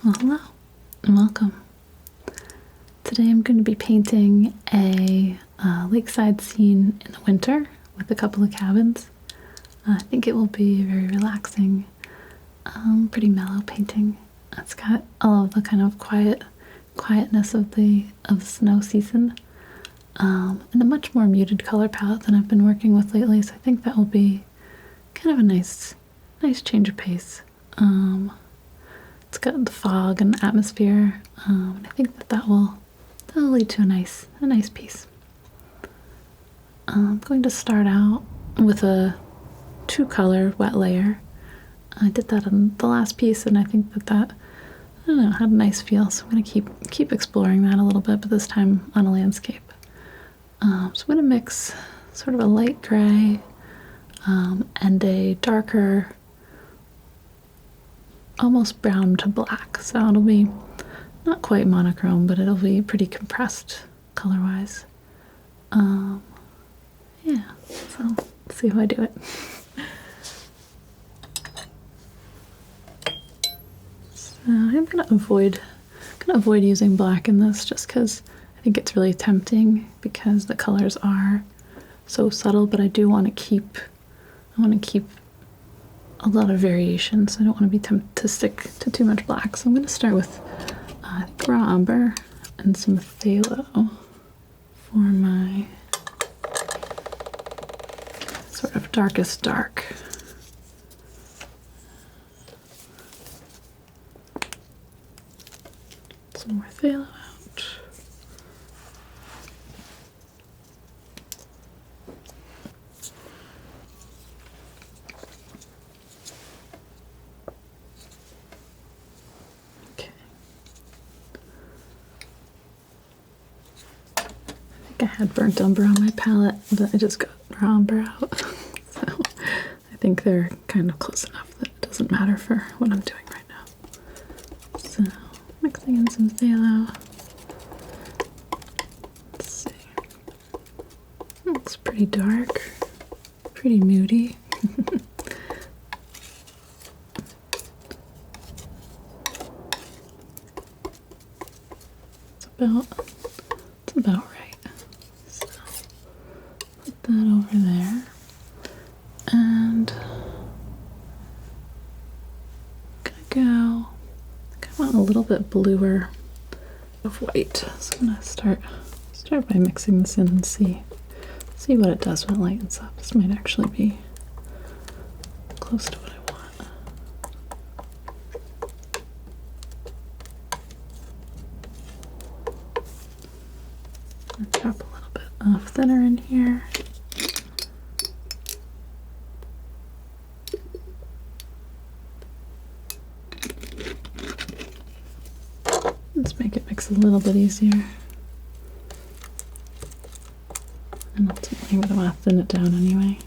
Well, hello and welcome. Today I'm going to be painting a lakeside scene in the winter with a couple of cabins. I think it will be very relaxing, pretty mellow painting. It's got all of the kind of quietness of the snow season, and a much more muted color palette than I've been working with lately. So I think that will be kind of a nice change of pace. It's got the fog and the atmosphere, and I think that'll lead to a nice piece. I'm going to start out with a 2-color wet layer. I did that on the last piece, and I think that I don't know, had a nice feel. So I'm going to keep exploring that a little bit, but this time on a landscape. So I'm going to mix sort of a light gray and a darker, almost brown to black. So it'll be not quite monochrome, but it'll be pretty compressed color-wise. Yeah, so let's see how I do it. So I'm gonna avoid using black in this just because I think it's really tempting because the colors are so subtle, but I do want to keep a lot of variation, so I don't want to be tempted to stick to too much black. So I'm going to start with raw umber and some phthalo for my sort of darkest dark. Some more phthalo out. I had burnt umber on my palette, but I just got raw umber out. So I think they're kind of close enough that it doesn't matter for what I'm doing right now. So mixing in some phthalo. Let's see. It looks pretty dark, pretty moody. It's about right. That over there, and I'm gonna want a little bit bluer of white. So I'm gonna start by mixing this in and see what it does when it lightens up. This might actually be close to what I want. I'm gonna drop a little bit of thinner in here. Let's make it mix a little bit easier. And ultimately I'm going to want to thin it down anyway.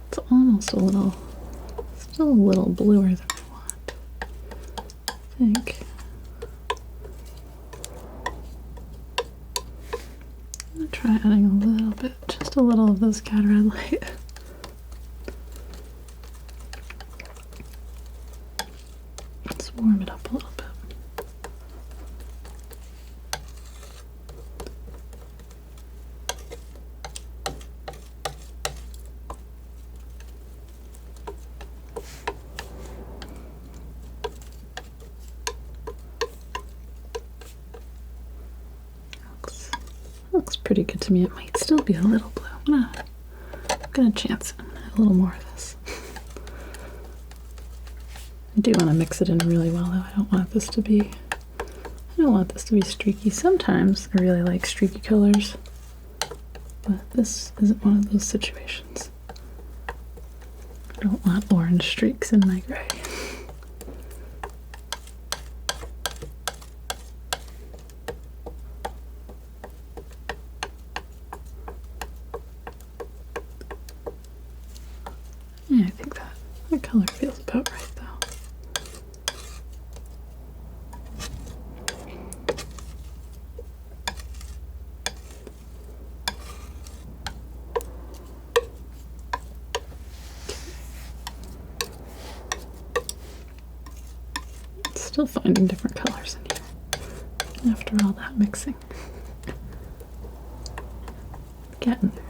It's almost still a little bluer than I want, I think. I'm going to try adding a little bit, just a little of this cad red light. Let's warm it up a little bit. Looks pretty good to me. It might still be a little blue. I'm gonna chance it. I'm gonna add a little more of this. I do want to mix it in really well, though. I don't want this to be streaky. Sometimes I really like streaky colors, but this isn't one of those situations. I don't want orange streaks in my gray. Yeah, I think that color feels about right, though. Still finding different colors in here after all that mixing. Getting there.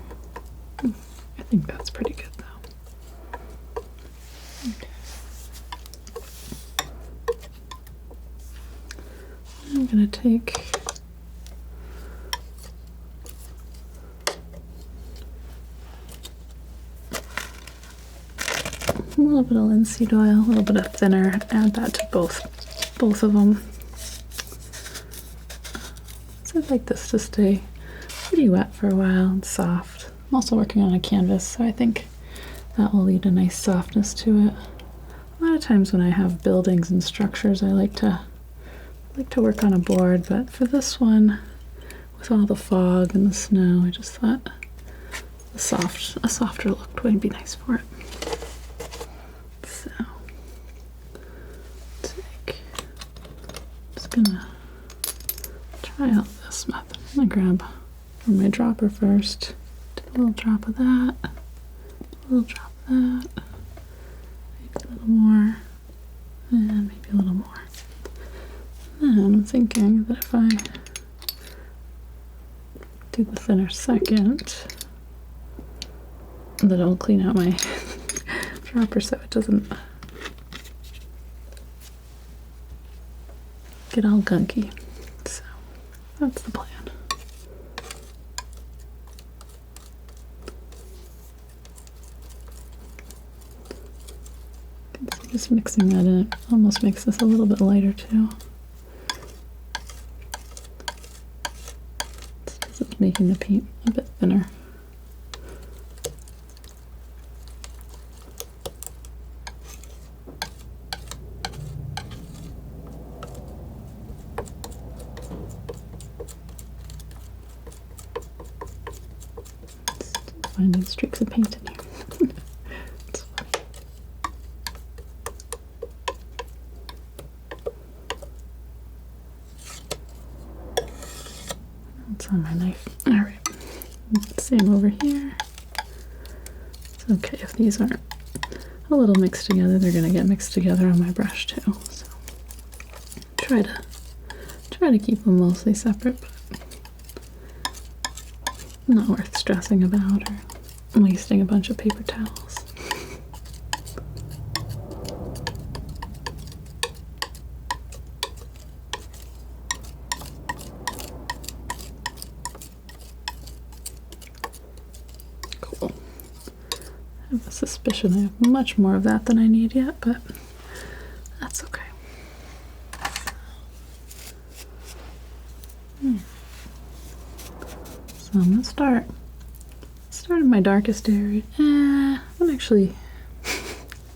I think that's pretty good though. Okay. I'm gonna take a little bit of linseed oil, a little bit of thinner, add that to both of them. So I'd like this to stay pretty wet for a while and soft. I'm also working on a canvas, so I think that will lead a nice softness to it. A lot of times when I have buildings and structures, I like to work on a board, but for this one, with all the fog and the snow, I just thought a softer look would be nice for it. So, I'm just gonna try out this method. I'm gonna grab from my dropper first, do a little drop of that, a little drop of that, maybe a little more, and maybe a little more. And I'm thinking that if I do the thinner second, that it'll clean out my dropper so it doesn't get all gunky. So that's the plan. So just mixing that in, it almost makes this a little bit lighter too. It's making the paint a bit thinner. Finding streaks of paint in here. It's funny. It's on my knife. All right. Same over here. It's okay if these aren't a little mixed together. They're going to get mixed together on my brush too. So try to keep them mostly separate, but not worth stressing about or wasting a bunch of paper towels. Cool. I have a suspicion I have much more of that than I need yet, but that's okay. So I'm gonna start in my darkest area. I'm actually,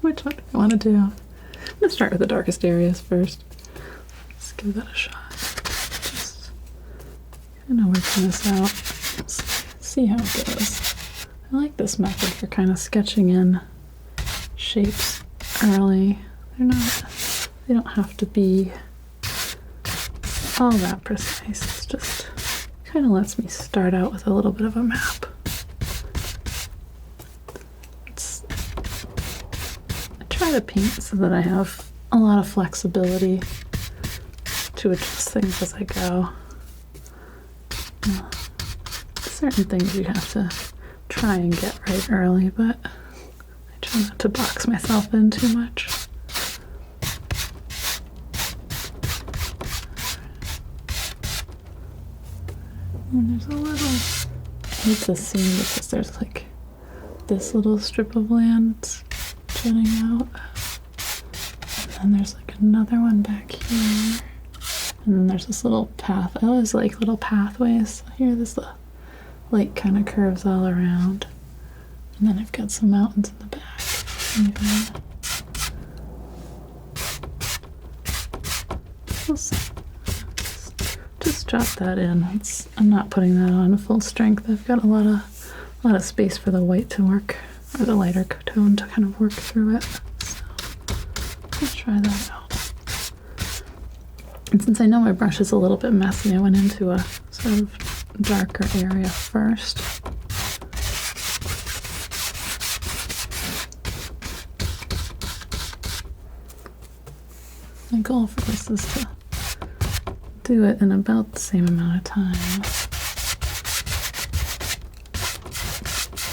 which one do I want to do? I'm gonna start with the darkest areas first. Let's give that a shot. Just kind of working this out. Let's see how it goes. I like this method for kind of sketching in shapes early. They don't have to be all that precise. It's just kind of lets me start out with a little bit of a map. I try to paint so that I have a lot of flexibility to adjust things as I go. Certain things you have to try and get right early, but I try not to box myself in too much. And there's a little, I hate this scene because there's like this little strip of land jutting out. And then there's like another one back here. And then there's this little path. I always like little pathways. Here, this lake kind of curves all around. And then I've got some mountains in the back. Even. We'll see. Just drop that in. I'm not putting that on full strength. I've got a lot of space for the white to work, or the lighter tone to kind of work through it. So let's try that out. And since I know my brush is a little bit messy, I went into a sort of darker area first. My goal for this is to do it in about the same amount of time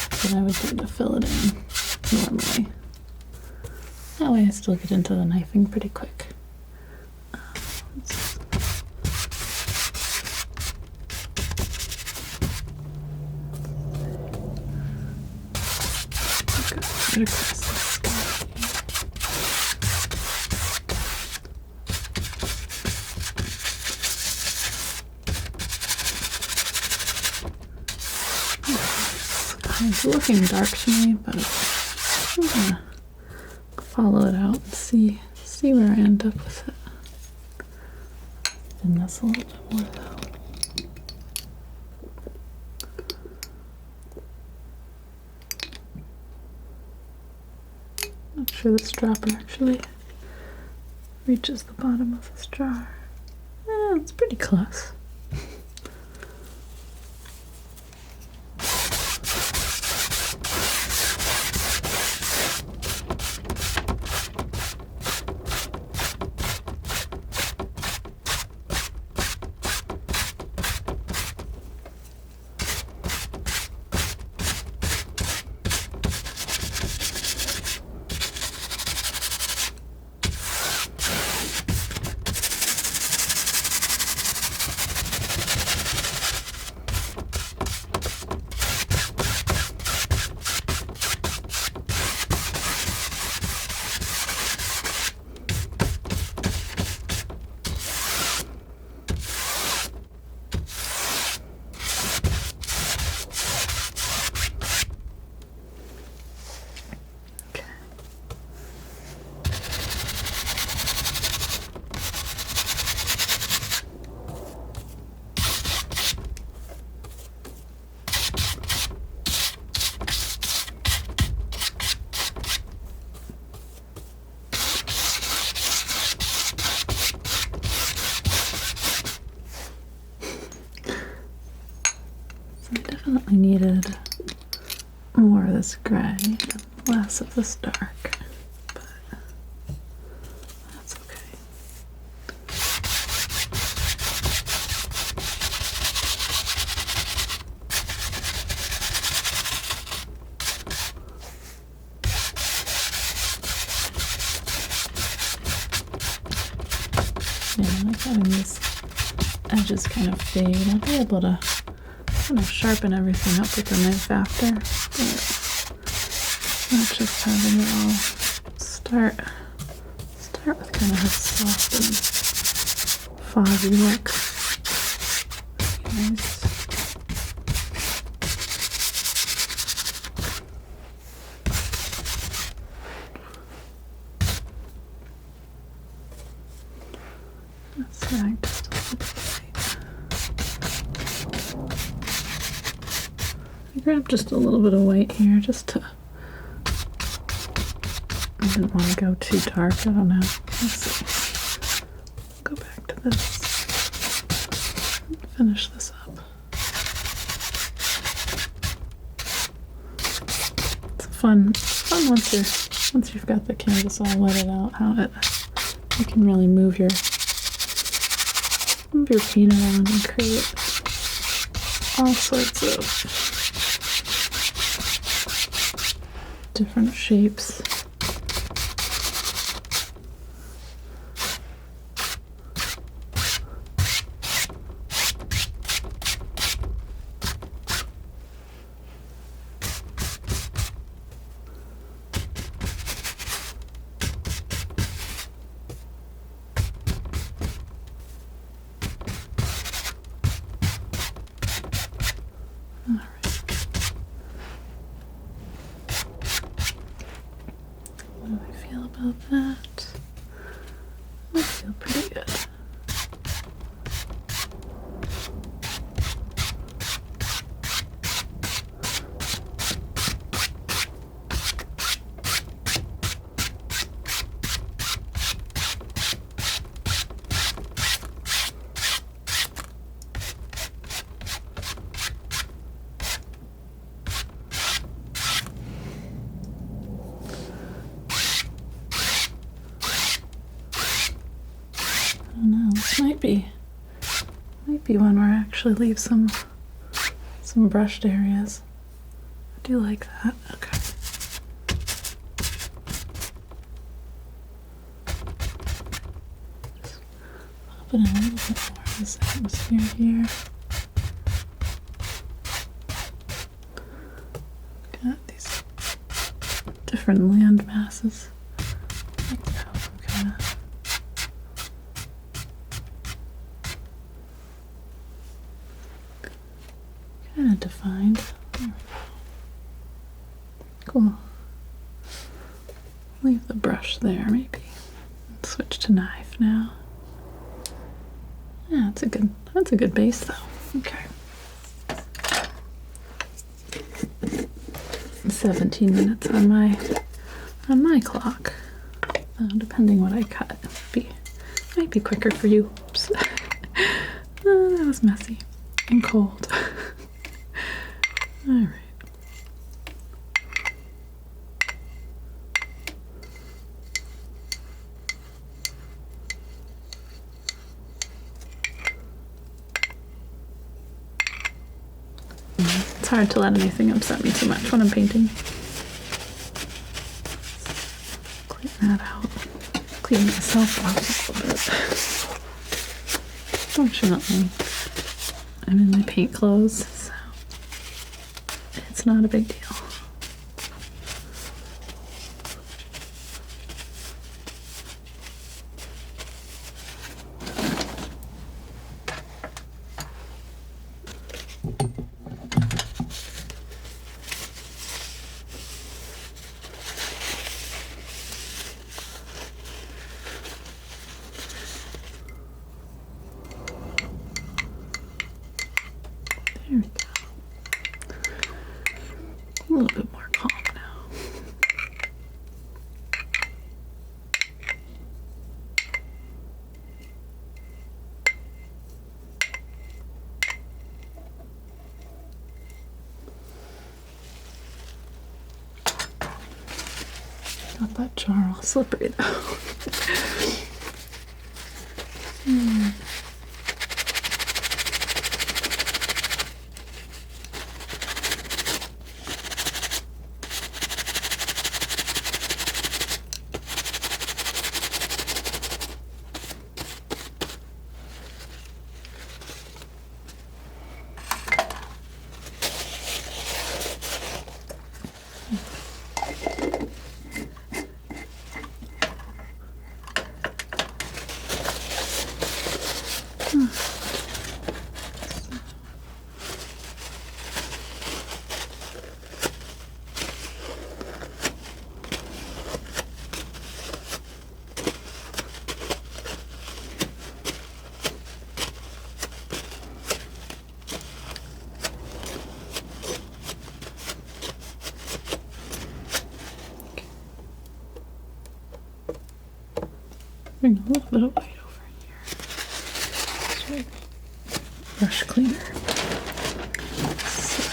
that I would do to fill it in normally. That way I still get into the knifing pretty quick. Right across the sky. It's looking dark to me, but I'm gonna follow it out and see where I end up with it. And this a little bit more though. Not sure this dropper actually reaches the bottom of this jar. It's pretty close. I definitely needed more of this gray and less of this dark, but that's okay. Yeah, I like having these edges kind of fade. I'll be able to kind of sharpen everything up with the knife after, but not just having it all start with kind of a soft and foggy look. Nice. That's right, just a little bit. Grab just a little bit of white here, just to. I didn't want to go too dark. I don't know. Let's see. Go back to this. Finish this up. It's fun once you've got the canvas all wetted out. You can really move your paint around and create all sorts of different shapes. might be one where I actually leave some brushed areas. I do like that. Okay. Just pop in a little bit more of this atmosphere here. Got these different land masses. I like to have them kind of defined. There we go. Cool. Leave the brush there, maybe. Switch to knife now. Yeah, that's a good base though. Okay. 17 minutes on my clock. Depending what I cut, might be quicker for you. Oops. That was messy and cold. All right. It's hard to let anything upset me too much when I'm painting. Clean that out. Clean myself off a little bit. Fortunately, I'm in my paint clothes, so it's not a big deal. There we go. A little bit more calm now. Got that jar all slippery though. Bring a little bit of white over here. Brush cleaner. So,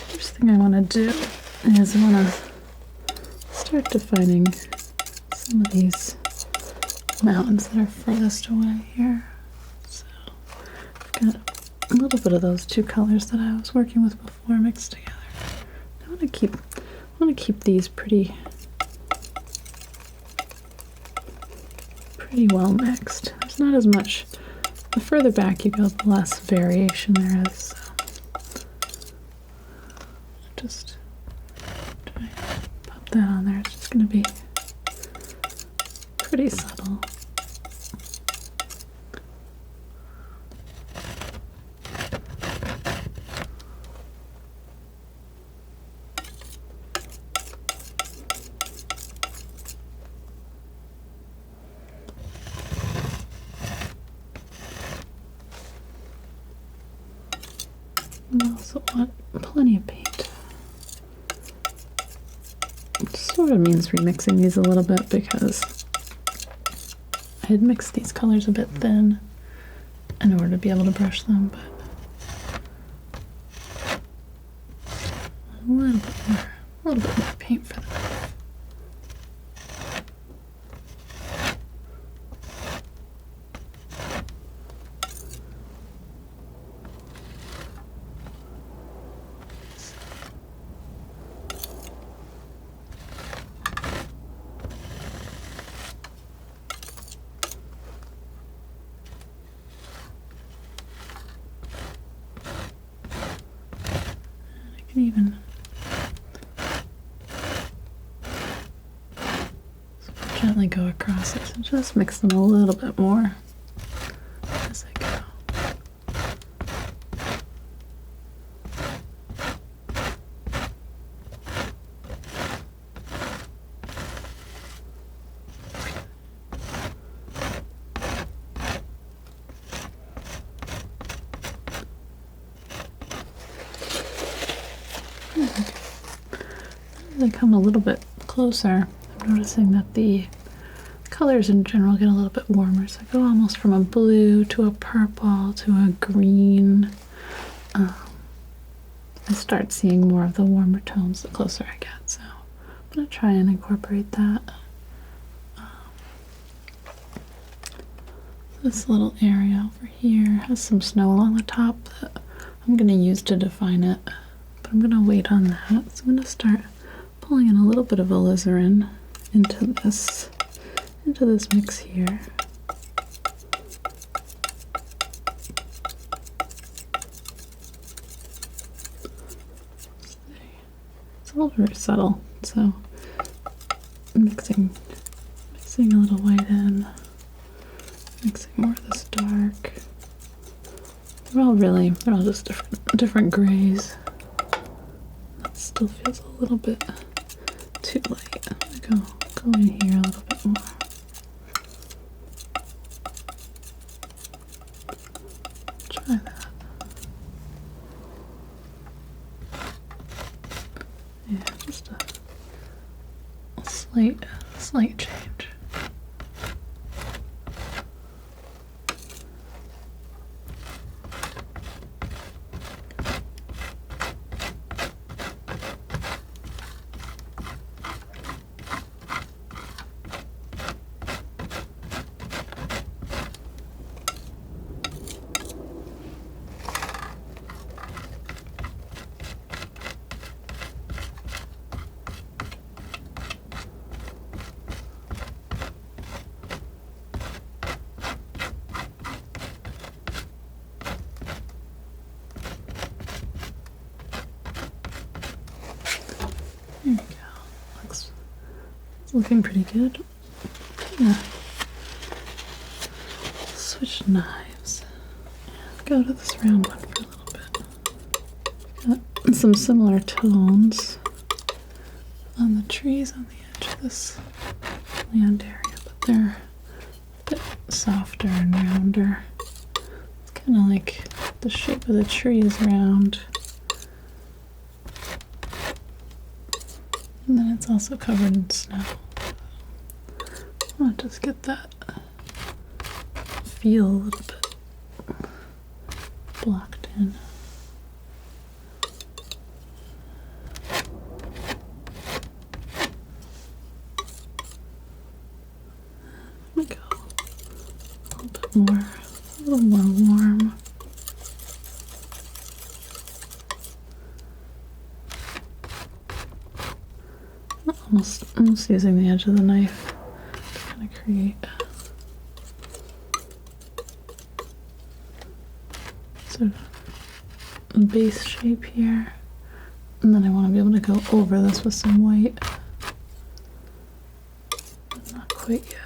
first thing I want to do is I want to start defining some of these mountains that are furthest away here. So I've got a little bit of those two colors that I was working with before mixed together. I want to keep these pretty well mixed. There's not as much. The further back you go, the less variation there is. So just try to pop that on there. It's just going to be pretty subtle. I also want plenty of paint. It sort of means remixing these a little bit because I had mixed these colors a bit thin in order to be able to brush them, but a little bit more paint for them. can even gently go across it, so just mix them a little bit more as I go. As I come a little bit closer, I'm noticing that the colors in general get a little bit warmer. So I go almost from a blue to a purple to a green. I start seeing more of the warmer tones the closer I get. So I'm going to try and incorporate that. This little area over here has some snow along the top that I'm going to use to define it. But I'm going to wait on that. So I'm going to start pulling in a little bit of alizarin into this mix here. It's all very subtle, so mixing a little white in, mixing more of this dark. They're all just different grays. That still feels a little bit too light. I'm gonna go in here a little bit more. Try that. Yeah, just a slight change. There we go. It's looking pretty good. Yeah. Switch knives. Go to this round one for a little bit. Got some similar tones on the trees on the edge of this land area, but they're a bit softer and rounder. It's kind of like the shape of the tree is round. And then it's also covered in snow. I'll just get that feel a little bit blocked in. There we go. A little more warm. Almost using the edge of the knife to kind of create sort of a base shape here. And then I want to be able to go over this with some white. But not quite yet.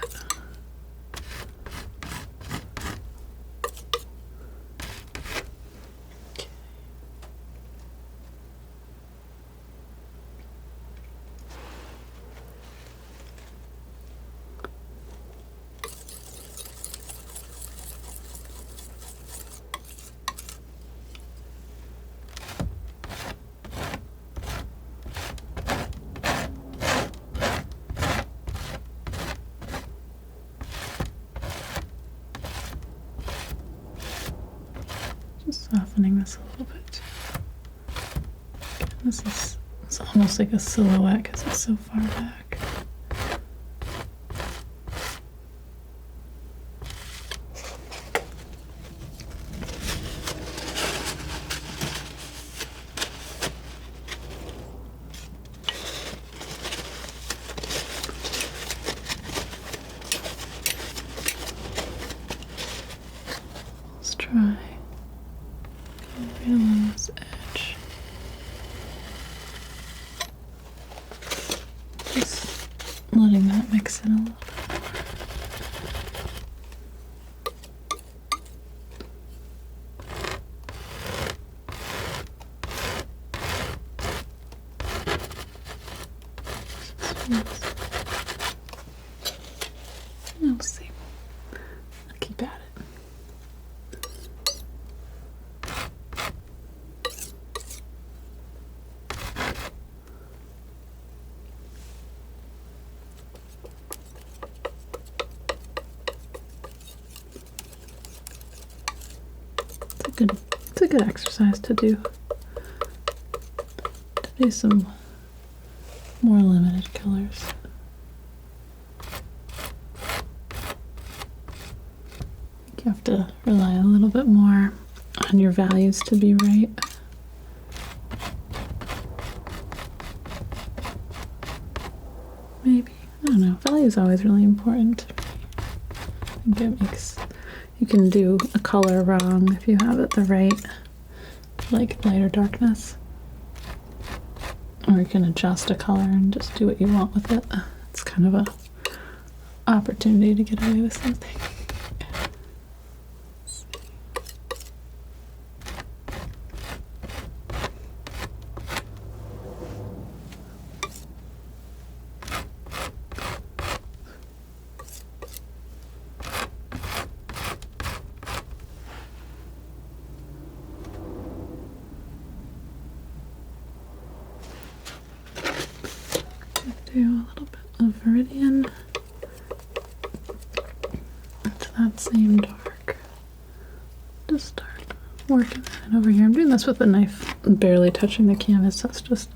Softening this a little bit. It's almost like a silhouette because it's so far back. Let's try. Right along this edge. mix in a little bit. We'll see. I'll keep at it. It's a good exercise to do. To do some more limited colors. You have to rely a little bit more on your values to be right. Maybe. I don't know. Value is always really important. I think it makes, you can do a color wrong if you have it the right, like light or darkness. Or you can adjust a color and just do what you want with it. It's kind of a opportunity to get away with something. Do a little bit of meridian into that same dark. Just start working it over here. I'm doing this with a knife barely touching the canvas. So it's just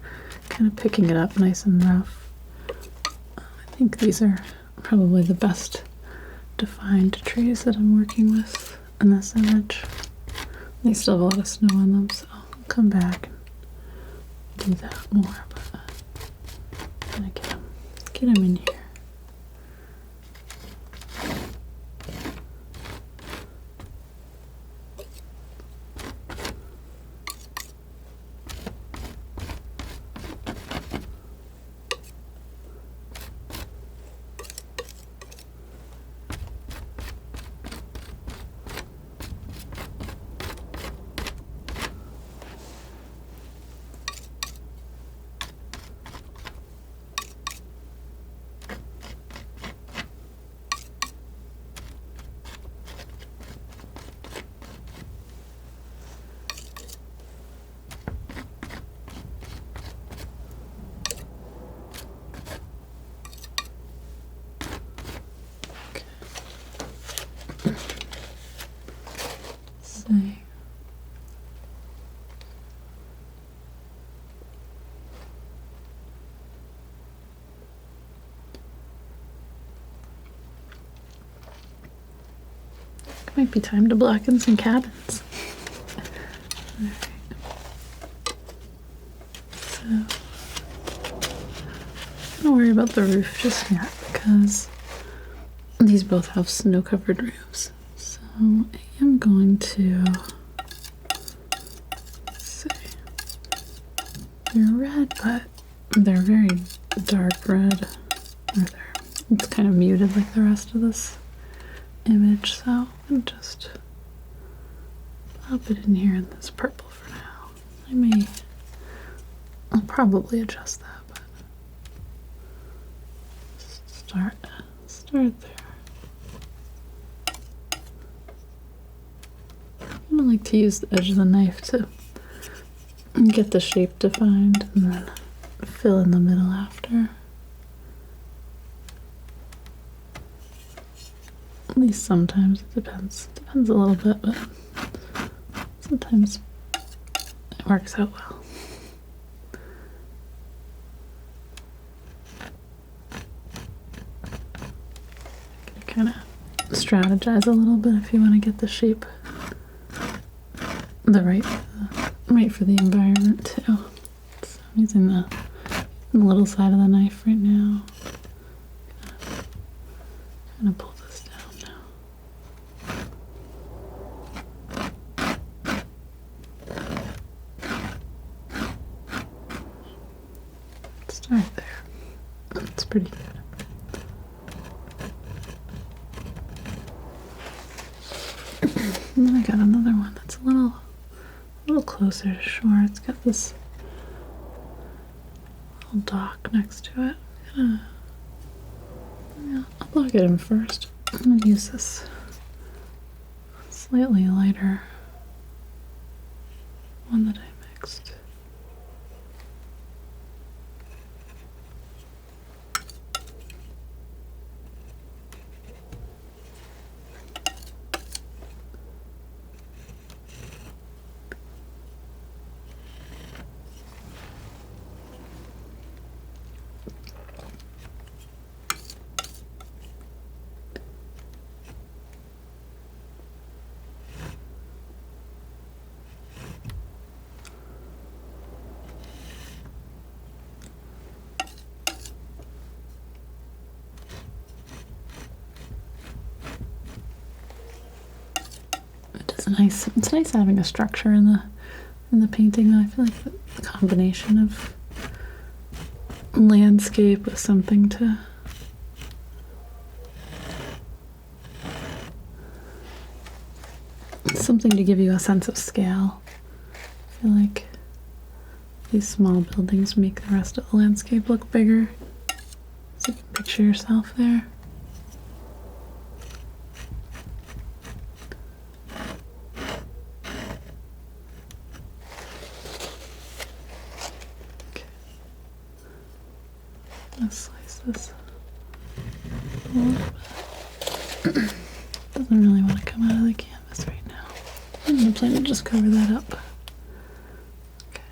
kind of picking it up nice and rough. I think these are probably the best defined trees that I'm working with in this image. They still have a lot of snow on them, so I'll come back and do that more. But I'm gonna get them in here. See. It might be time to block in some cabins. All right. So, don't worry about the roof just yet because these both have snow-covered roofs. So I am going to see. They're red, but they're very dark red. It's kind of muted like the rest of this image, so I'll just pop it in here in this purple for now. I'll probably adjust that, but just start there. I like to use the edge of the knife to get the shape defined and then fill in the middle after. At least sometimes, it depends. Depends a little bit, but sometimes it works out well. Kind of strategize a little bit if you want to get the shape right for the environment too. So I'm using the little side of the knife right now. I'm gonna pull this down now. Start there. That's pretty good. And then I got another one that's a little closer to shore. It's got this little dock next to it. I'll plug it in first. I'm gonna use this slightly lighter one that I mixed. It's nice having a structure in the painting. I feel like the combination of landscape with something to give you a sense of scale. I feel like these small buildings make the rest of the landscape look bigger. So you can picture yourself there. Let's slice this a little bit. Doesn't really want to come out of the canvas right now. I'm going to plan to just cover that up. Okay.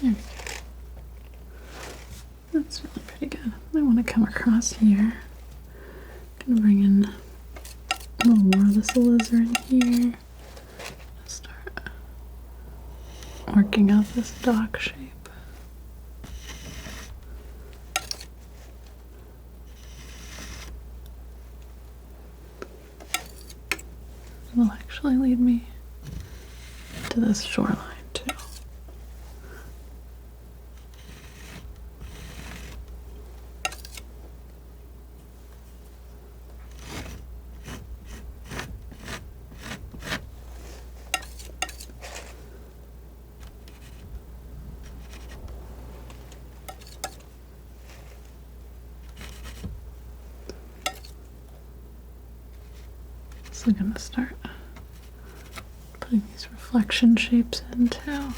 There we go. That's really pretty good. I want to come across here. I'm gonna bring in a little more of this alizarin here. Start working out this dock shape. It will actually lead me to this shoreline too. So I'm going to start putting these reflection shapes in too.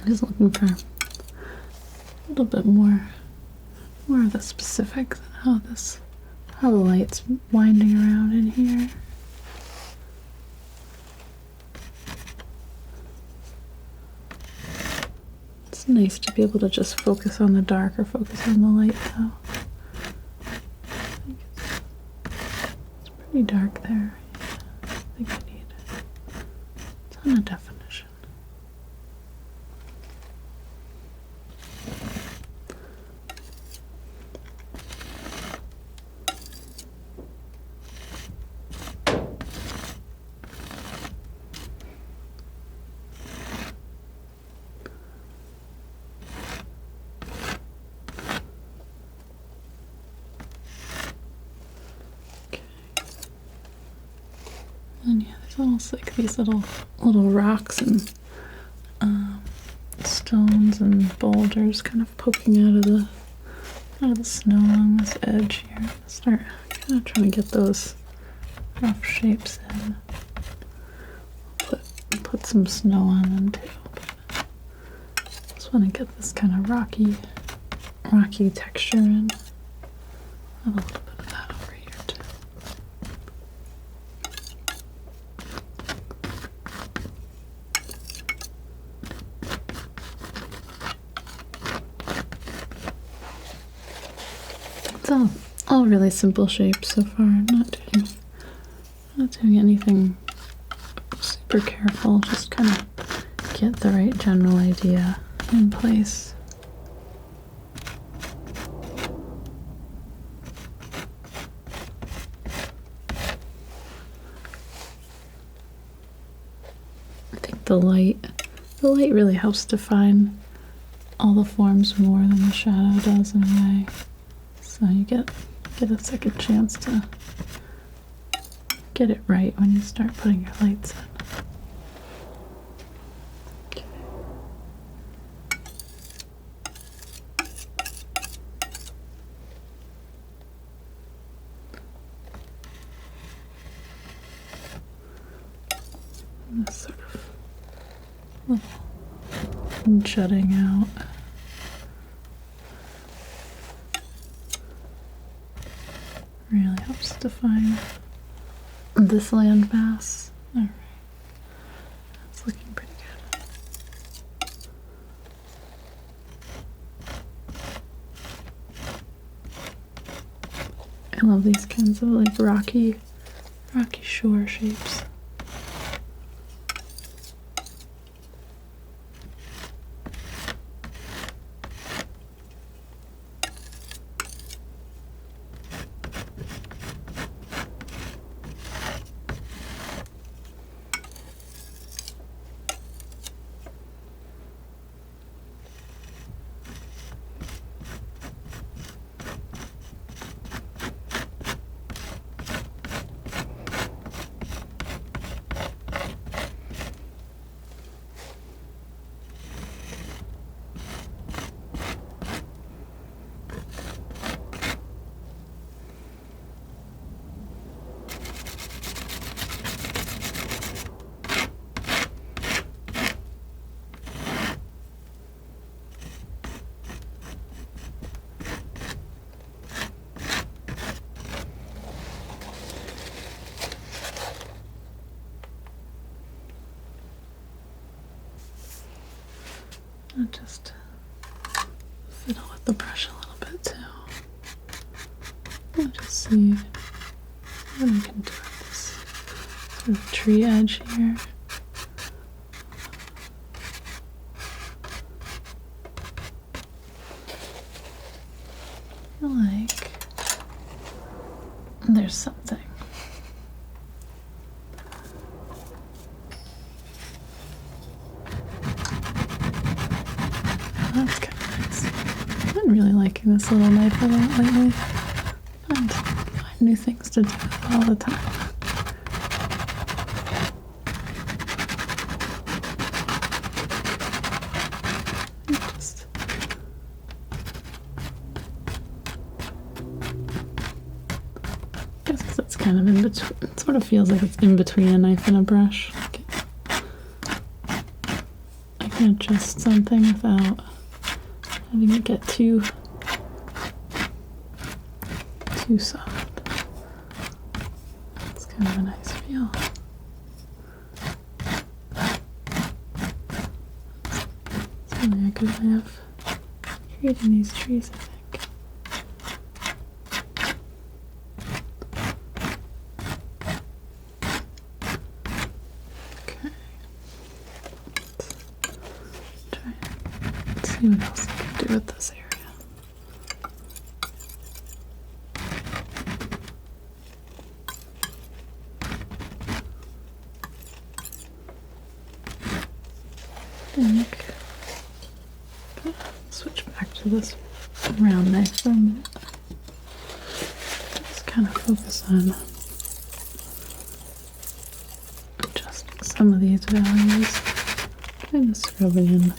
I'm just looking for a little bit more of the specifics on how the light's winding around in here. It's nice to be able to just focus on the dark or focus on the light though. It's pretty dark there. I think I need a ton of definition. There's almost like these little rocks and stones and boulders kind of poking out of the snow along this edge here. Start kind of trying to get those rough shapes in. Put some snow on them too. But just want to get this kind of rocky texture in. I have a little bit of that over here too. It's all really simple shapes so far. I'm not doing anything super careful. Just kind of get the right general idea in place. I think the light really helps define all the forms more than the shadow does in a way. So you get a second chance to get it right when you start putting your lights in. Okay. And this sort of little jutting out. Really helps define this landmass. Alright. That's looking pretty good. I love these kinds of like rocky shore shapes. I'll just fiddle with the brush a little bit too. I'll just see what I can do with this sort of tree edge here. I feel like there's something. That's kind of nice. I'm really liking this little knife a lot lately. Find new things to do all the time. Just guess because it's kind of in between. It sort of feels like it's in between a knife and a brush. Okay. I can adjust something without having it get too soft. It's kind of a nice feel. It's really a good way of creating these trees, I think. Okay. Let's see what else I can do with this area. Switch back to this round knife for a minute. Just kind of focus on some of these values. Kind of scrubbing in.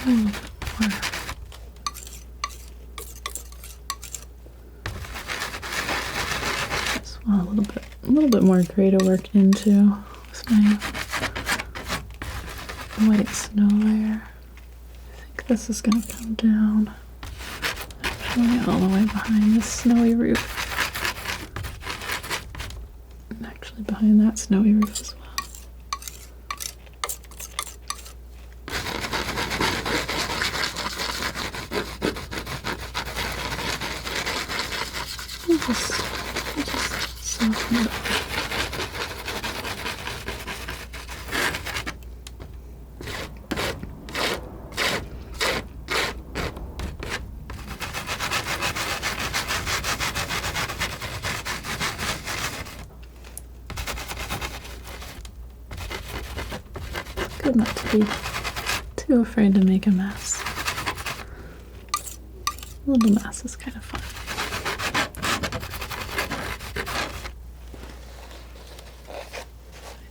A little bit more. Just want a little bit more gray to work into with my white snow layer. I think this is going to come down actually all the way behind this snowy roof. And actually behind that snowy roof as well. Just soften it up. Good not to be too afraid to make a mess. A little mess is kind of fun.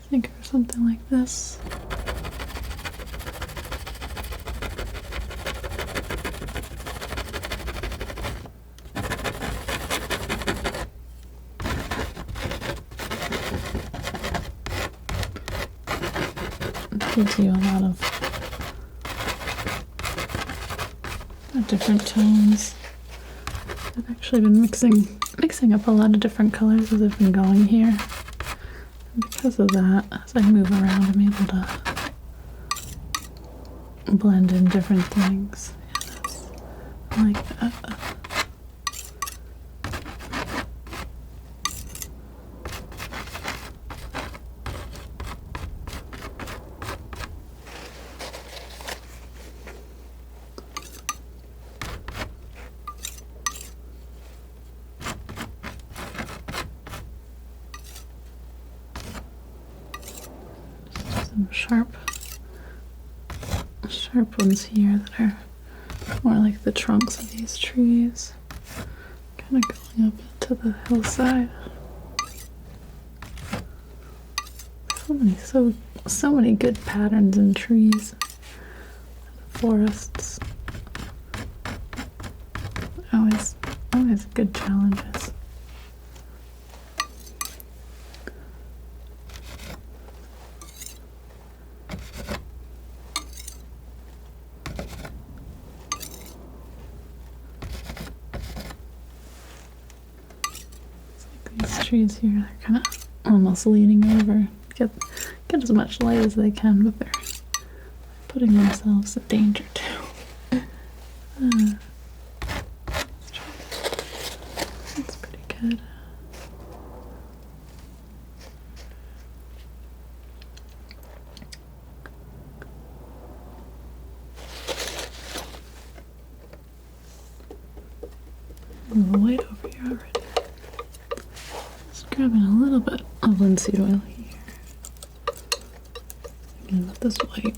I think or something like this. It gives you a lot of different tones. I've actually been mixing up a lot of different colors as I've been going here. And because of that, as I move around, I'm able to blend in different things. Yes, I like that. Some sharp ones here that are more like the trunks of these trees, kind of going up into the hillside. So many good patterns in trees, forests. Always good challenges. These trees here, they're kind of almost leaning over, get as much light as they can, but they're putting themselves in danger too. That's pretty good. A little white over here already. Just grabbing a little bit of linseed oil here. Again with this white.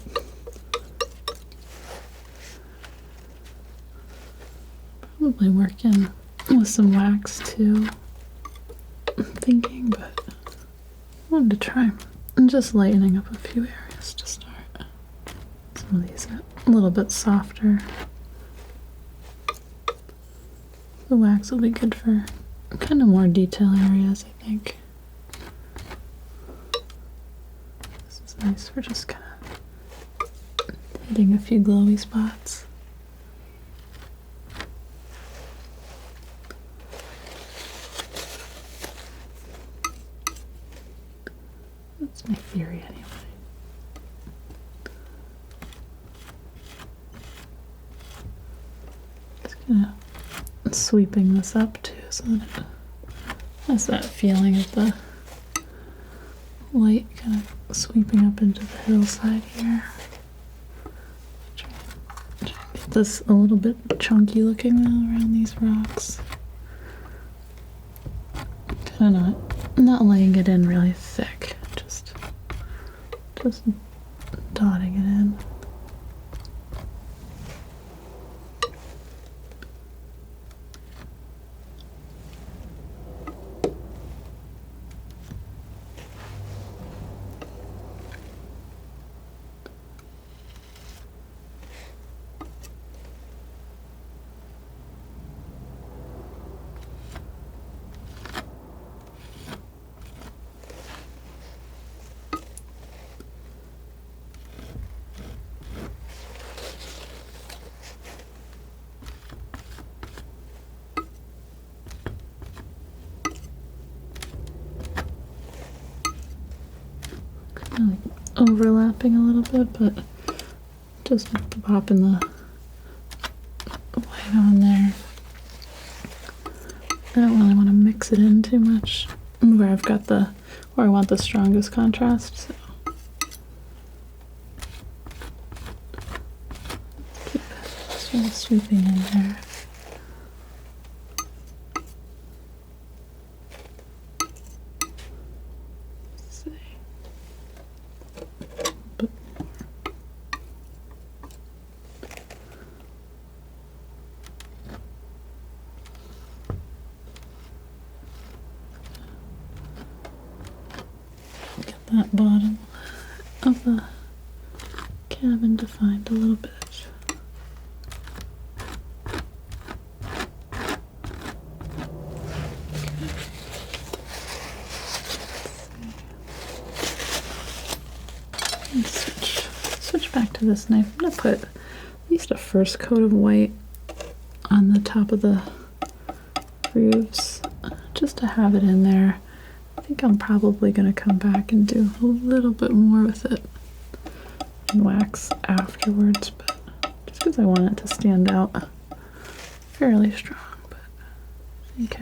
Probably working with some wax too, I'm thinking, but I wanted to try and just lightening up a few areas to start. Some of these are a little bit softer. The wax will be good for kind of more detail areas, I think. This is nice for just kind of hitting a few glowy spots. That's my theory anyway. Just gonna sweeping this up too so that it has that feeling of the light kind of sweeping up into the hillside here. Try and get this a little bit chunky looking though around these rocks. Kind of not laying it in really thick, just dotting it in. kind of overlapping a little bit, but just popping the white on there. I don't really want to mix it in too much where I've got where I want the strongest contrast. So keep sort of sweeping in there. That bottom of the cabin defined a little bit. Okay. Switch back to this knife. I'm going to put at least a first coat of white on the top of the grooves, just to have it in there. I think I'm probably going to come back and do a little bit more with it and wax afterwards, but just because I want it to stand out fairly strong. But I think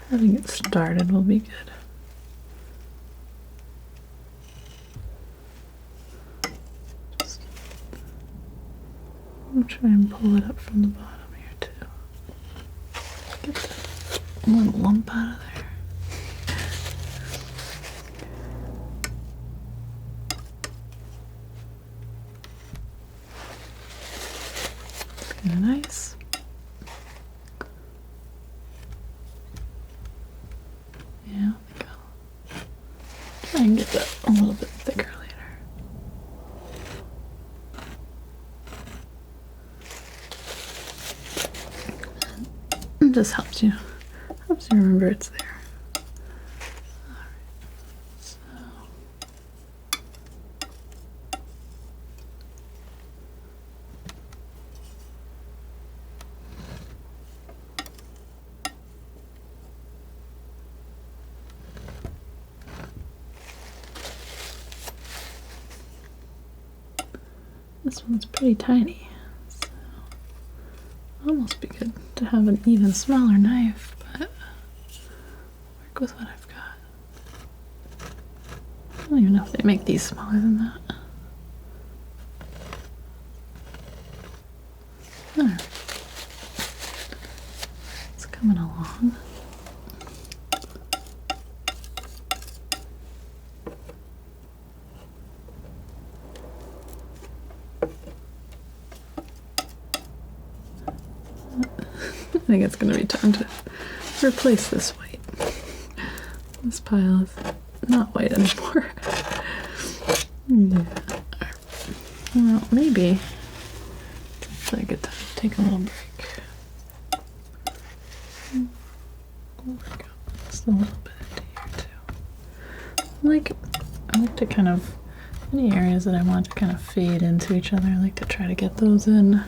having it started will be good. I'll try and pull it up from the bottom here too. Get that little lump out of there. Kind of nice. Yeah, I think I'll try and get that a little bit thicker later. It just helps you remember it's there. This one's pretty tiny, so it'll almost be good to have an even smaller knife, but work with what I've got. I don't even know if they make these smaller than that. Alright. It's coming along. I think it's going to be time to replace this white. This pile is not white anymore. Yeah. Well, maybe it's a good time to take a little break. Just a little bit into here too. I like to kind of, any areas that I want to kind of fade into each other, I like to try to get those in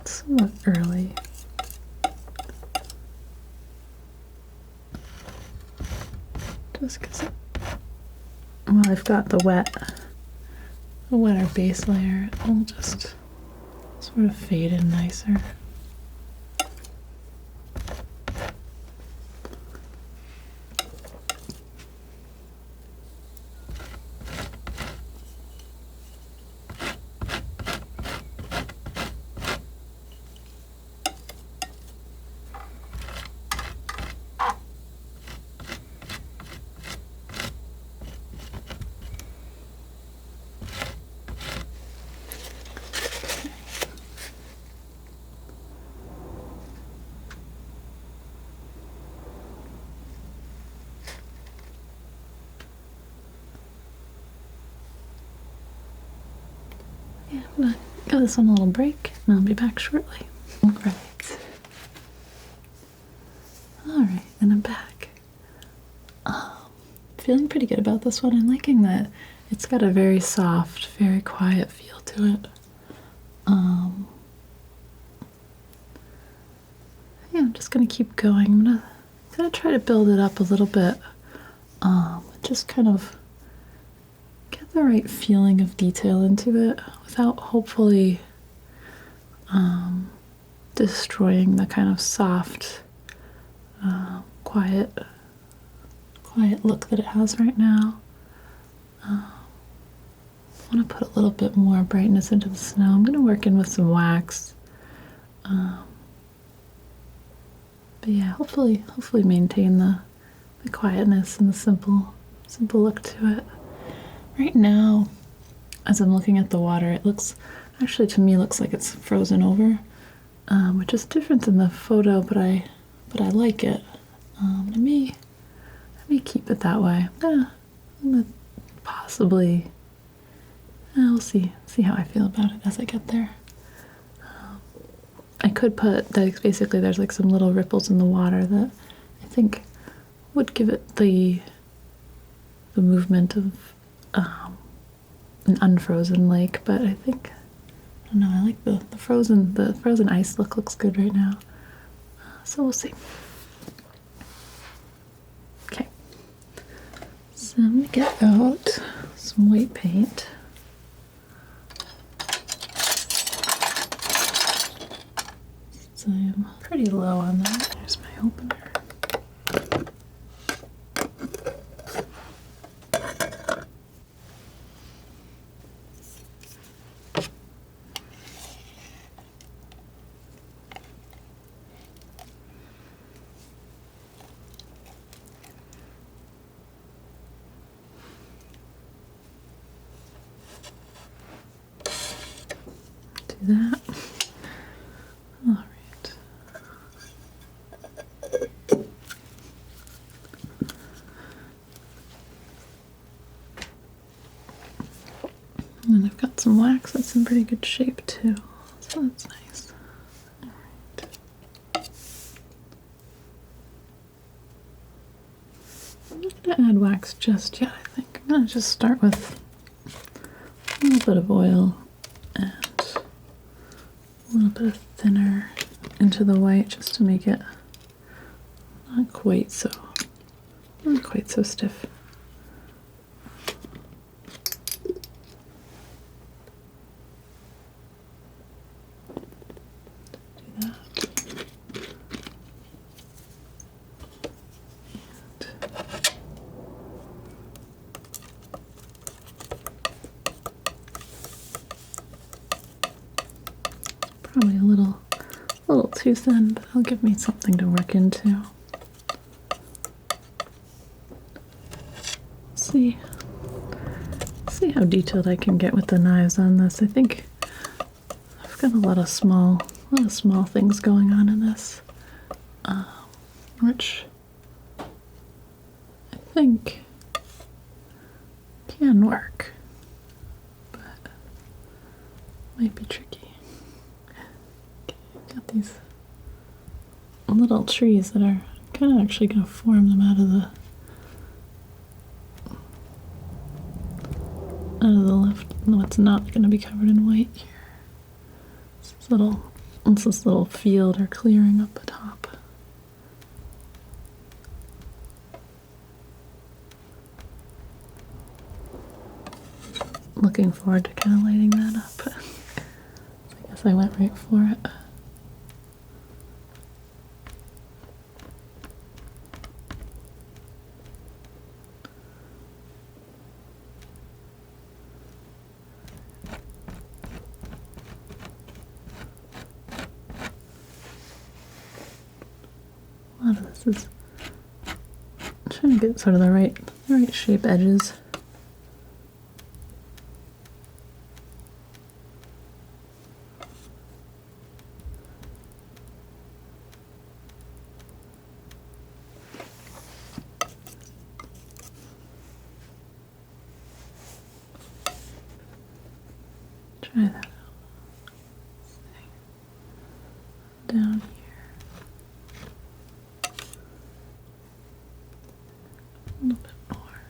somewhat early. Just because, well, I've got the wetter base layer, it will just sort of fade in nicer. Yeah, I'm gonna give this one a little break and I'll be back shortly. Alright. Alright, and I'm back. Feeling pretty good about this one. I'm liking that it's got a very soft, very quiet feel to it. Yeah, I'm just gonna keep going. I'm gonna try to build it up a little bit. Just kind of the right feeling of detail into it without hopefully destroying the kind of soft, quiet look that it has right now. I want to put a little bit more brightness into the snow. I'm going to work in with some wax. But yeah, hopefully maintain the quietness and the simple look to it. Right now, as I'm looking at the water, it looks, actually to me, looks like it's frozen over, which is different than the photo, but I like it. I may keep it that way. I'm gonna possibly, we'll see how I feel about it as I get there. I could put, basically there's like some little ripples in the water that I think would give it the movement of an unfrozen lake, but I think, I don't know, I like the frozen ice looks good right now. So we'll see. Okay. So I'm gonna get out some white paint. So I'm pretty low on that. There's my opener. Do that. All right. And then I've got some wax that's in pretty good shape too, so that's nice. All right. I'm not going to add wax just yet, I think. I'm going to just start with a little bit of oil and a little bit of thinner into the white just to make it not quite so stiff. Do that. Probably a little too thin, but it'll give me something to work into. See how detailed I can get with the knives on this. I think I've got a lot of small things going on in this, which I think can work, but might be tricky. Got these little trees that are kind of actually going to form them out of the left. No, it's not going to be covered in white here. It's this little field or clearing up the top. Looking forward to kind of lighting that up. I guess I went right for it. A lot of this is trying to get sort of the right shape edges. Try that out. Down here. A little bit more.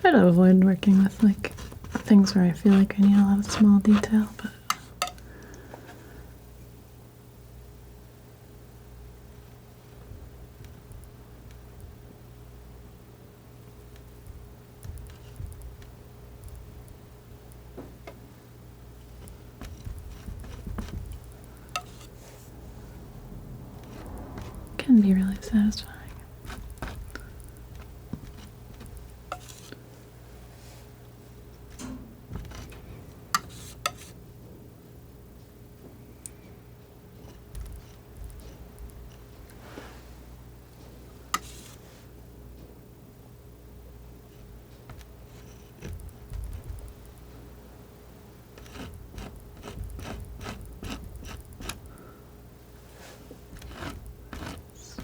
try to avoid working with like things where I feel like I need a lot of small detail, but it can be really satisfying.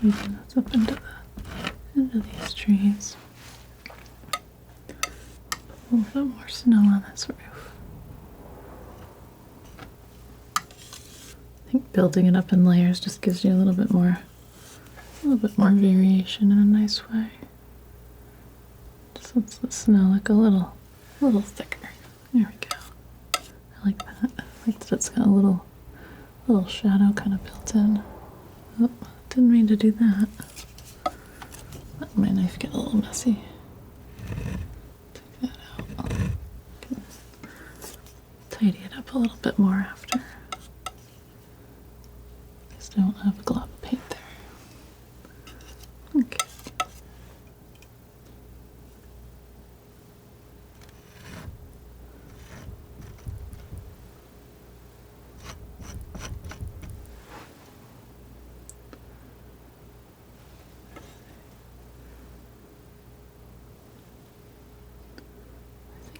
Sweeping this up into these trees. A little bit more snow on this roof. I think building it up in layers just gives you a little bit more variation in a nice way. Just lets the snow look a little thicker. There we go. I like that. I like that it's got a little shadow kind of built in. Oh, didn't mean to do that. Let my knife get a little messy. Take that out. Can tidy it up a little bit more after. Just don't have a glob of paint there. Okay.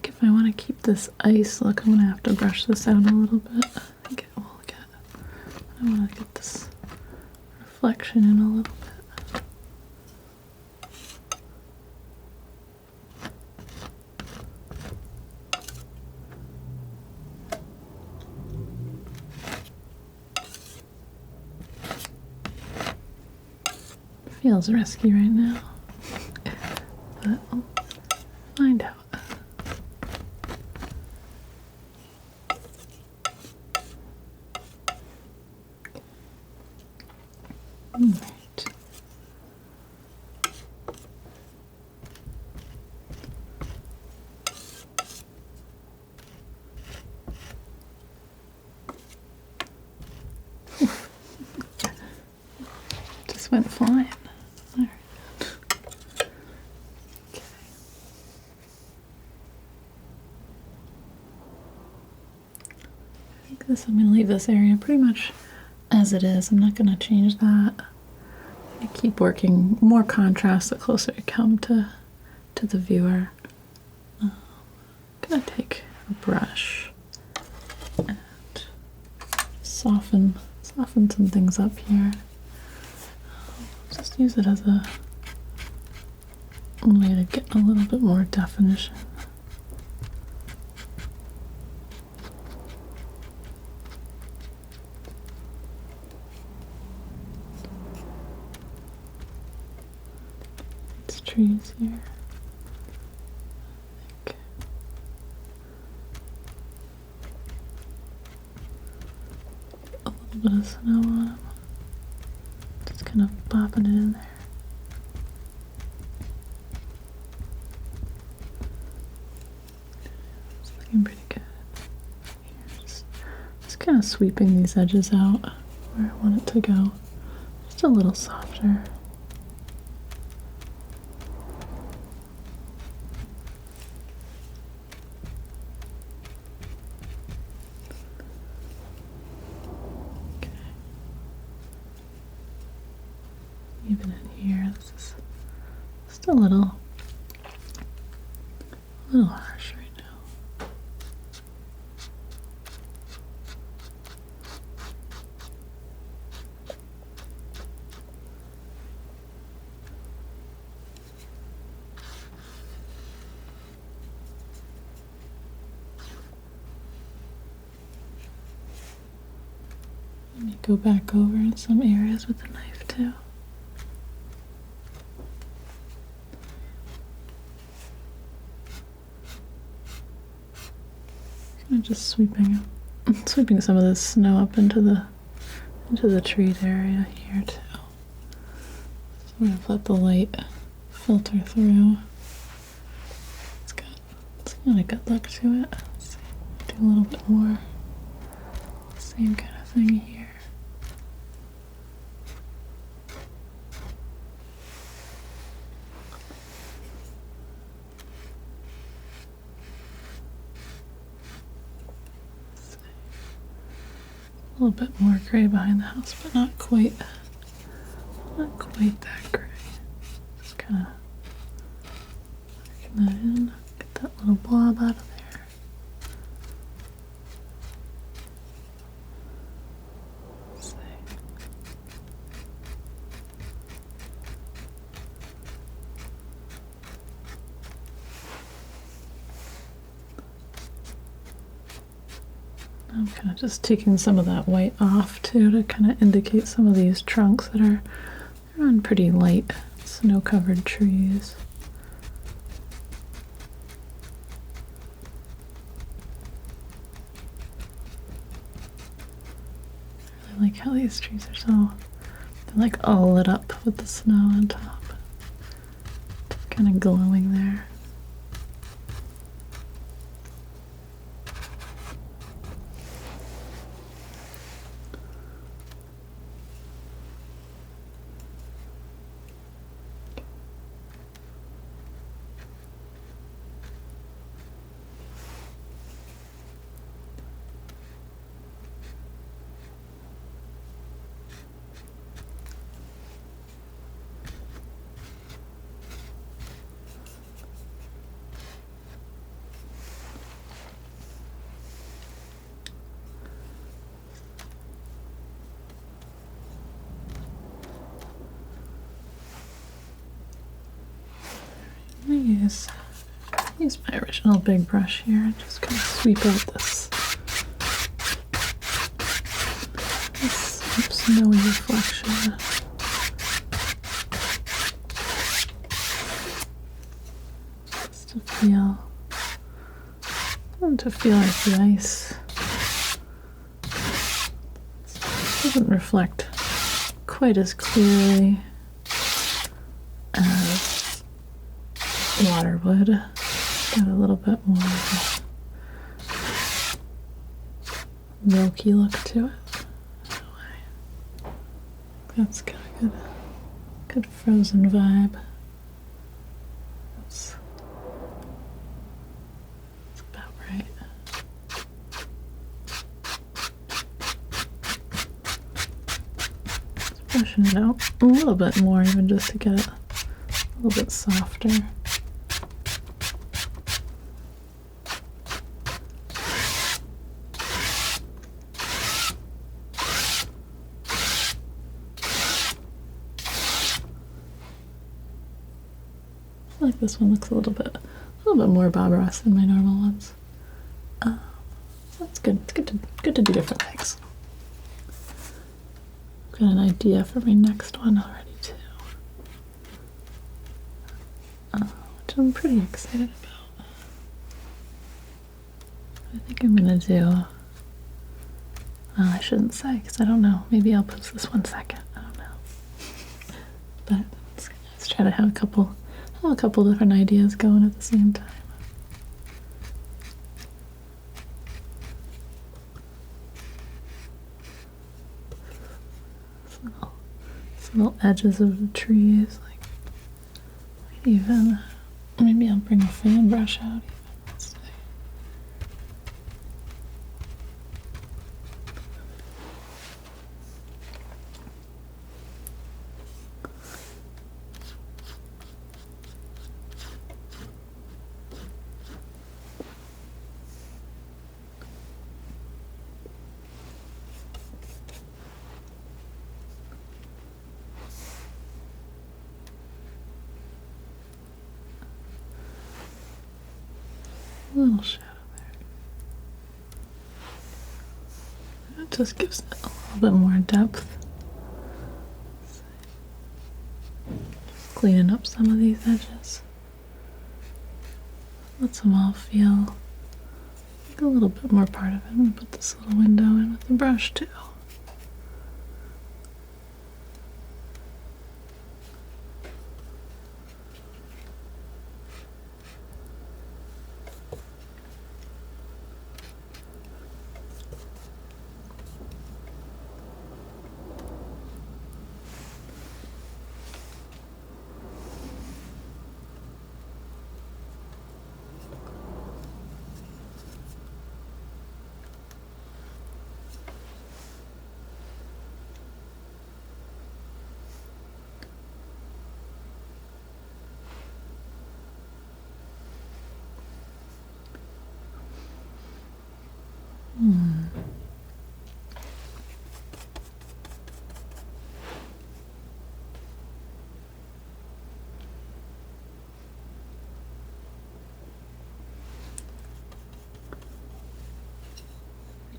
If I want to keep this ice look, I'm going to have to brush this out a little bit. I think I want to get this reflection in a little bit. Feels risky right now, but I'll find out. Alright. Just went flying. All right. Okay. I think I'm going to leave this area pretty much as it is. I'm not going to change that. I keep working more contrast the closer I come to the viewer. I'm going to take a brush and soften some things up here. Just use it as a way to get a little bit more definition. It's trees here. A little bit of snow on them. Just kind of popping it in there. It's looking pretty good. Here, just kind of sweeping these edges out where I want it to go. Just a little softer. Even in here, this is just a little harsh right now. Let me go back over in some areas with the knife too. I'm just sweeping some of this snow up into the treat area here too. Sort of let the light filter through. It's got a good look to it. Let's see, do a little bit more. Same kind of thing here. A little bit more gray behind the house, but not quite that gray. Just kind of working that in. Get that little blob out of there. Let's see. I'm kind of just taking some of that white off too to kind of indicate some of these trunks that are on pretty light snow-covered trees. I really like how these trees are they're like all lit up with the snow on top. Kind of glowing there. Use my original big brush here and just kind of sweep out this snowy reflection. Just to feel like the ice doesn't reflect quite as clearly as water would. Got a little bit more of a milky look to it. That's got a good frozen vibe. That's about right. Just brushing it out a little bit more, even just to get it a little bit softer. I like this one. Looks a little bit more Bob Ross than my normal ones. That's good. It's good to do different things. Got an idea for my next one already too, which I'm pretty excited about. I think I'm gonna do. I shouldn't say because I don't know. Maybe I'll post this one second. I don't know. But let's try to have a couple different ideas going at the same time. Some little edges of the trees, like even maybe I'll bring a fan brush out even. Let's see. A little shadow there. It just gives it a little bit more depth. Just cleaning up some of these edges. Lets them all feel a little bit more part of it. I'm going to put this little window in with the brush too.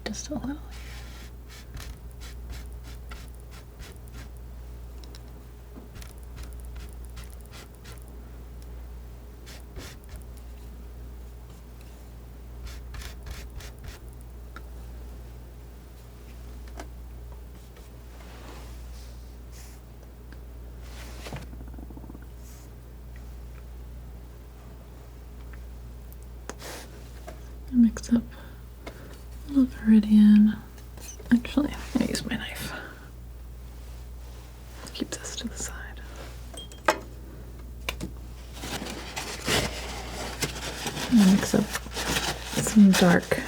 Just a little. Mix up a little Meridian. Actually, I'm going to use my knife. Keep this to the side. I'm going to mix up some dark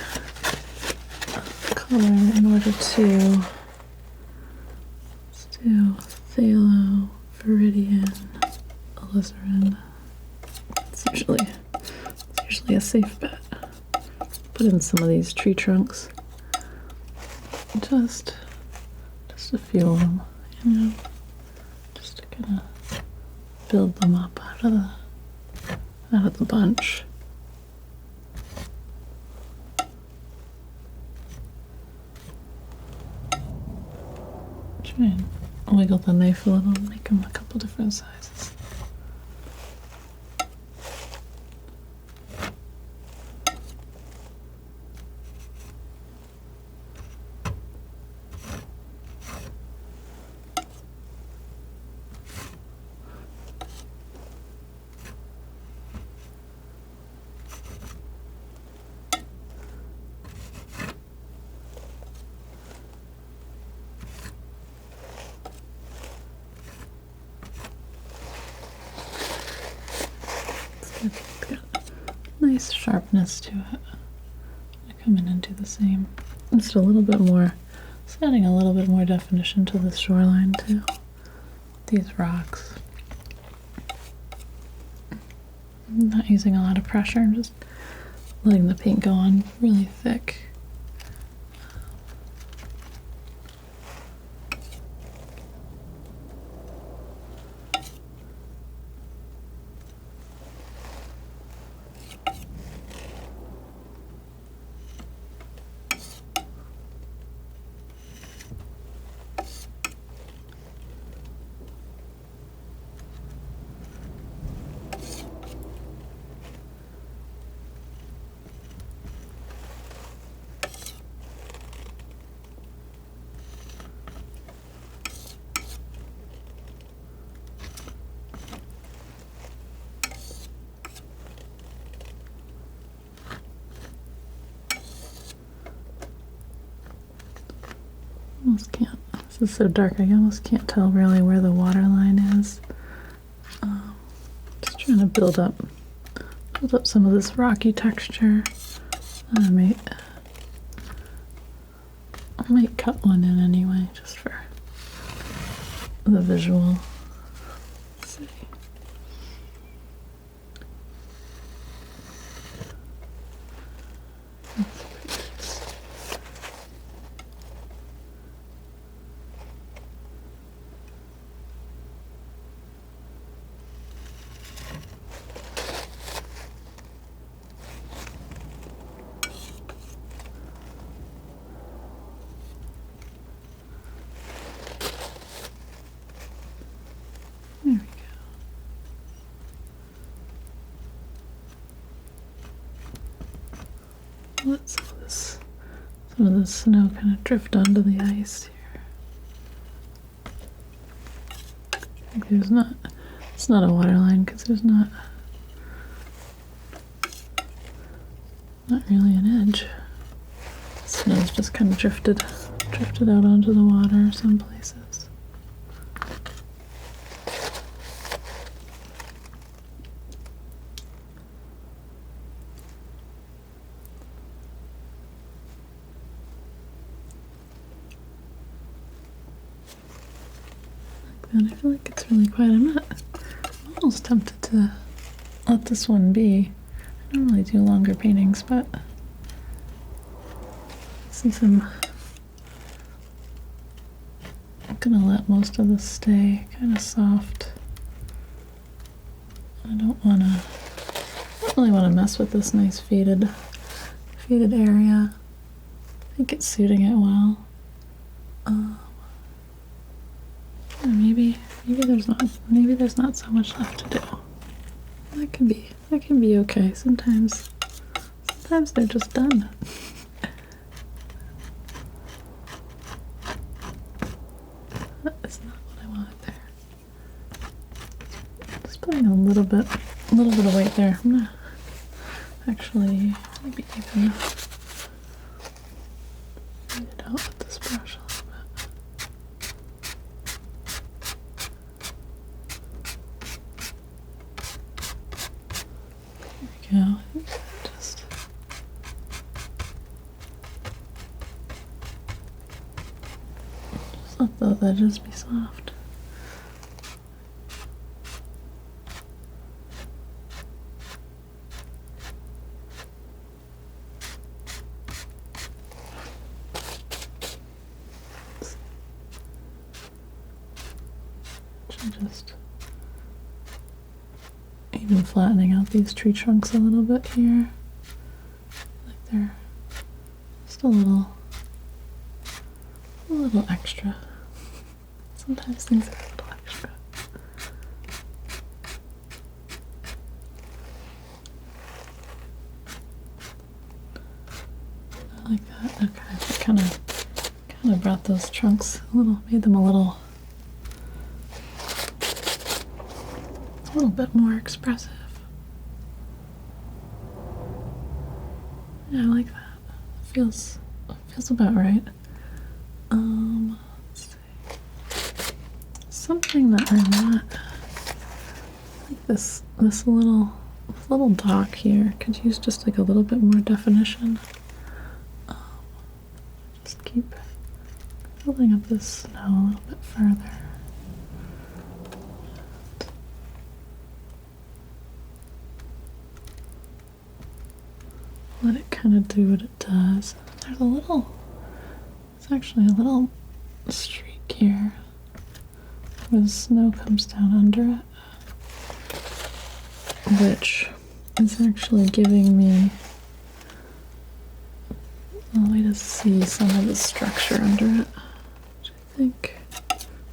color in order to do phthalo, viridian, alizarin. It's usually a safe bet. Put in some of these tree trunks. Just a few of them, you know, just to kind of build them up out of the bunch. Try and wiggle the knife a little, make them a couple different sizes. It's got nice sharpness to it. I come in and do the same. Just a little bit more, just adding a little bit more definition to the shoreline too. These rocks. I'm not using a lot of pressure, I'm just letting the paint go on really thick. Almost can't. This is so dark, I almost can't tell really where the water line is. Just trying to build up some of this rocky texture. I might cut one in anyway, just for the visual. Let's see. let some of this snow kind of drift onto the ice here. It's not a water line because there's not really an edge. Snow's just kind of drifted out onto the water some places. And I feel like it's really quiet. I'm almost tempted to let this one be. I don't really do longer paintings, but since I'm gonna let most of this stay kind of soft, I don't really want to mess with this nice faded area. I think it's suiting it well. Maybe there's not so much left to do. That can be okay. Sometimes they're just done. That is not what I wanted there. Just putting a little bit of weight there. I'm gonna actually maybe even fade it out with this brush a little bit. Yeah, just let those edges be soft. Just even flattening out these tree trunks a little bit here. Like they're just a little extra. Sometimes things are a little extra. I like that. Okay, I kind of brought those trunks made them a little bit more expressive. Yeah, I like that. It feels about right. Let's see. Something that I'm not like this little dock here could use just like a little bit more definition. Just keep building up this snow a little bit further. Let it kind of do what it does. There's actually a little streak here where the snow comes down under it, which is actually giving me a way to see some of the structure under it. Which I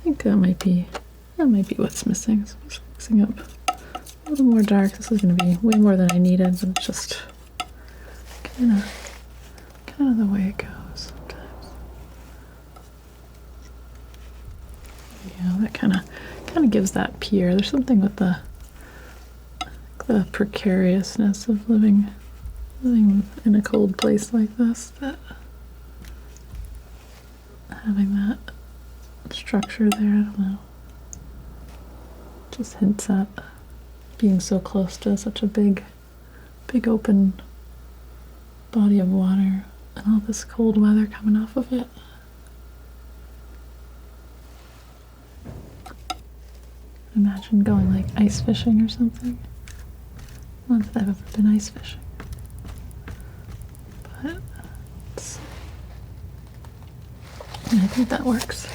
think that might be what's missing. So I'm just mixing up a little more dark. This is going to be way more than I needed, but it's just kind of the way it goes sometimes. Yeah, that kind of gives that pier. There's something with the precariousness of living in a cold place like this, that having that structure there, I don't know, just hints at being so close to such a big open body of water and all this cold weather coming off of it. Imagine going like ice fishing or something. Not that I've ever been ice fishing, but I think that works.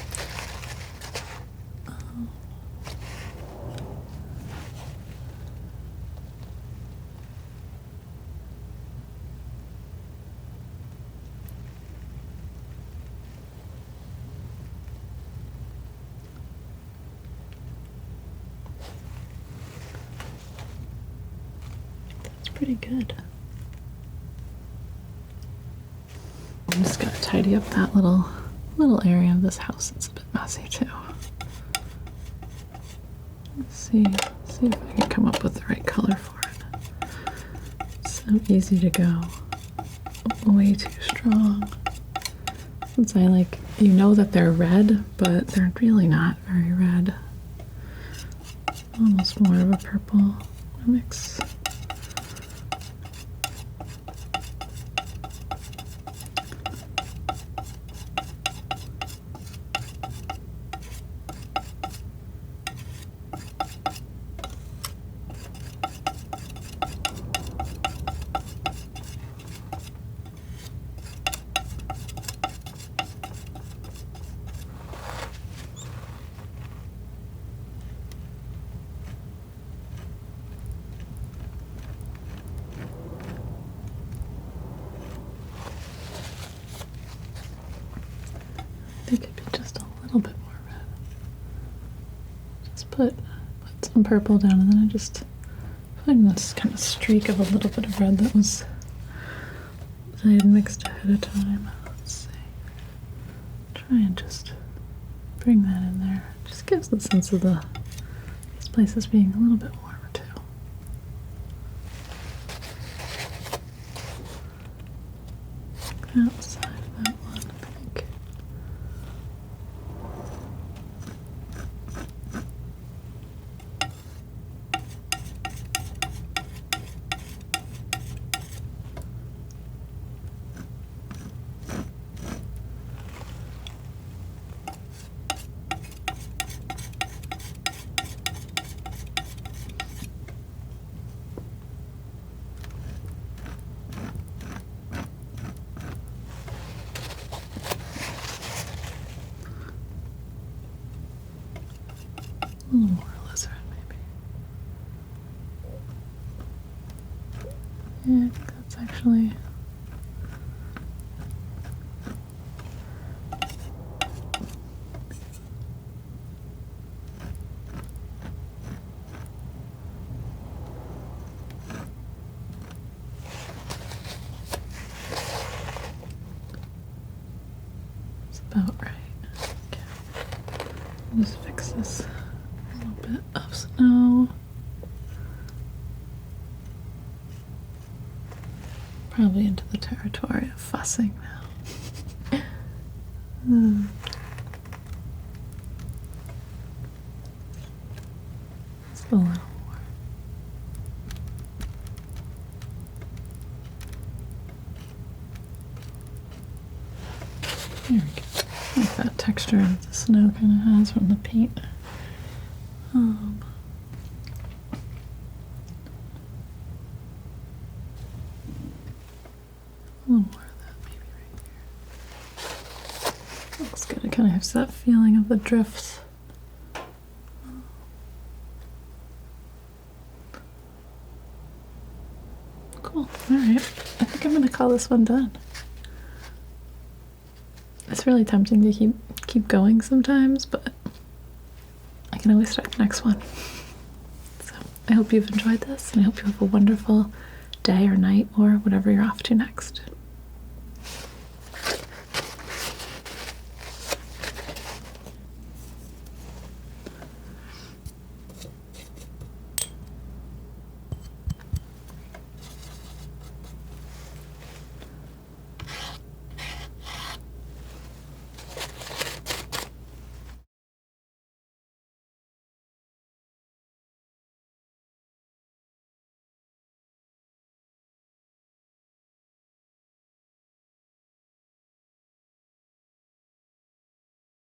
Pretty good. I'm just gonna tidy up that little area of this house. It's a bit messy too. Let's see if I can come up with the right color for it. It's so easy to go way too strong. Since you know that they're red, but they're really not very red. Almost more of a purple mix. I think it'd be just a little bit more red. Just put some purple down, and then I just put in this kind of streak of a little bit of red that I had mixed ahead of time. Let's see. Try and just bring that in there. Just gives the sense of these places being a little bit warmer too. Outside of that one, I think. A little more lizard, maybe. Yeah, that's actually... It's about right. Okay. I'll just fix this. Bit of snow. Probably into the territory of fussing now. Just a little more. There we go. I like that texture that the snow kind of has from the paint. A little more of that maybe right here. Looks good. It kind of has that feeling of the drifts. Cool. Alright. I think I'm gonna call this one done. It's really tempting to keep going sometimes, but I can always start the next one. So I hope you've enjoyed this, and I hope you have a wonderful day or night or whatever you're off to next.